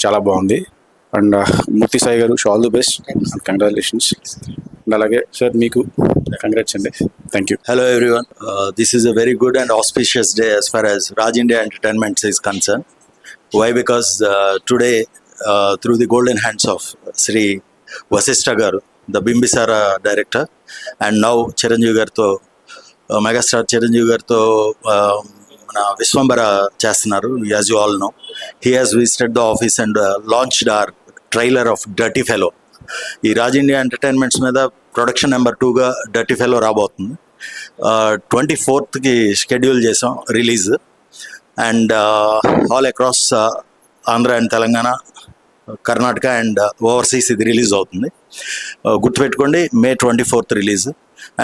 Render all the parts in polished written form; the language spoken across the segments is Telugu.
చాలా బాగుంది. అండ్ మూర్తి సాయి గారు all the best and congratulations. And అలాగే సార్ మీకు కంగ్రాట్స్ అండి. Thank you. Hello everyone. This is a very good and auspicious day as far as Raj India Entertainment is concerned. Why? Because today, through the golden hands of Sri Vasishtha Garu, the Bimbisara director, and now Chiranjeevi Garto, Megastar Chiranjeevi Garto, Viswambara చేస్తున్నారు. As you all know, he has visited the office and launched our trailer of Dirty Fellow. ఈ రాజ్ ఇండియా ఎంటర్టైన్మెంట్స్ మీద ప్రొడక్షన్ నెంబర్ 2గా డర్టీ ఫెలో రాబోతుంది. 24th షెడ్యూల్ చేసాం release. And all across Andhra and Telangana, Karnataka and overseas ఇది రిలీజ్ అవుతుంది. గుర్తుపెట్టుకోండి, May 24th release.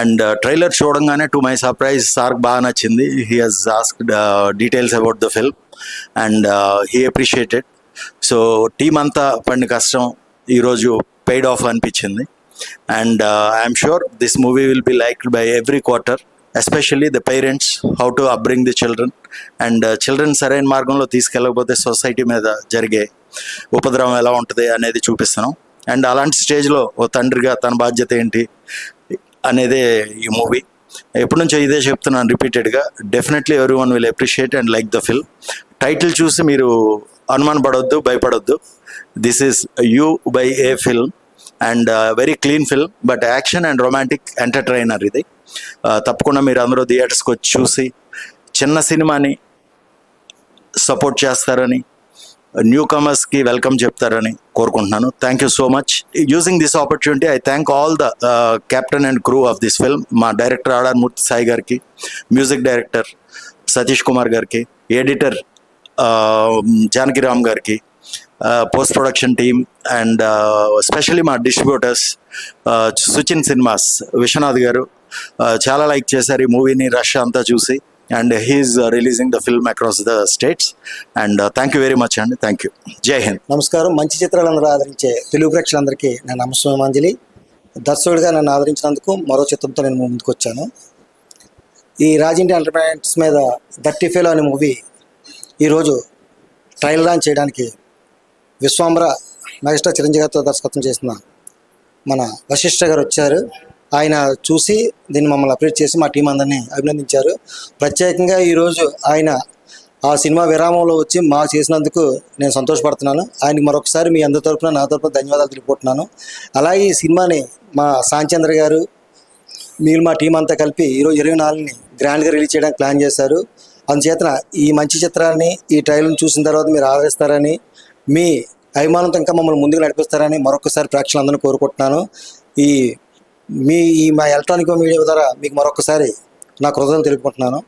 And trailer చూడంగానే టు మై సర్ప్రైజ్ సార్కి బాగా నచ్చింది. He has asked details about the film and he appreciated. So team అంతా పడిన కష్టం ఈరోజు paid off అనిపించింది. And I'm sure this movie will be liked by every quarter, especially the parents, how to upbring the children. And children సరైన మార్గంలో తీసుకెళ్ళకపోతే సొసైటీ మీద జరిగే ఉపద్రవం ఎలా ఉంటుంది అనేది చూపిస్తున్నాం. అండ్ అలాంటి స్టేజ్లో ఓ తండ్రిగా తన బాధ్యత ఏంటి అనేదే ఈ మూవీ. ఎప్పటి నుంచో ఇదే చెప్తున్నాను రిపీటెడ్గా. Definitely every one will appreciate and like the film. Title చూసి మీరు అనుమానపడొద్దు, భయపడొద్దు. This is you by a film and very clean film, but action and romantic entertainer ఇది. తప్పకుండా మీరు అందరూ థియేటర్స్కి వచ్చి చూసి చిన్న సినిమాని సపోర్ట్ చేస్తారని, న్యూ కమర్స్కి వెల్కమ్ చెప్తారని కోరుకుంటున్నాను. Thank you so much. Using this opportunity I thank all the captain and crew of this film. మా డైరెక్టర్ ఆర్ఆర్ మూర్తి సాయి గారికి, మ్యూజిక్ డైరెక్టర్ సతీష్ కుమార్ గారికి, ఎడిటర్ జానకిరామ్ గారికి, post production team and especially మా డిస్ట్రిబ్యూటర్స్ సుచిన్ సినిమాస్ విశ్వనాథ్ గారు చాలా లైక్ చేశారు ఈ మూవీని, రష్ అంతా చూసి. And he's releasing the film across the states. And thank you very much అండి. Thank you. జై హింద్. నమస్కారం. మంచి చిత్రాలందరూ ఆదరించే తెలుగు ప్రేక్షకులందరికీ నేను నమస్కారాంజలి. దర్శకుడిగా నన్ను ఆదరించినందుకు మరో చిత్రంతో నేను ముందుకు వచ్చాను. ఈ రాజ్ ఇండియా ఎంటర్టైన్మెంట్స్ మీద డర్టీ ఫెలో అనే మూవీ ఈరోజు ట్రయల్ లాంచ్ చేయడానికి విశ్వాంబర మెగాస్టార్ చిరంజీవి గారితో దర్శకత్వం చేసిన మన వశిష్ఠ గారు వచ్చారు. ఆయన చూసి దీన్ని మమ్మల్ని అప్డేట్ చేసి మా టీం అందరినీ అభినందించారు. ప్రత్యేకంగా ఈరోజు ఆయన ఆ సినిమా విరామంలో వచ్చి మాకు చేసినందుకు నేను సంతోషపడుతున్నాను. ఆయనకి మరొకసారి మీ అందరి తరపున, నా తరపున ధన్యవాదాలు తెలుపుకుంటున్నాను. అలాగే ఈ సినిమాని మా సాంచంద్ర గారు, మీరు మా టీం అంతా కలిపి ఈరోజు 24ని గ్రాండ్గా రిలీజ్ చేయడానికి ప్లాన్ చేశారు. అందుచేతన ఈ మంచి చిత్రాన్ని, ఈ ట్రైలర్ని చూసిన తర్వాత మీరు ఆదరిస్తారని, మీ అభిమానంతో ఇంకా మమ్మల్ని ముందుకు నడిపిస్తారని మరొకసారి ప్రేక్షకులందరినీ కోరుకుంటున్నాను. ఈ మా ఎలక్ట్రానిక్ మీడియా ద్వారా మీకు మరొకసారి నా కృతజ్ఞతలు తెలుపుకుంటున్నాను.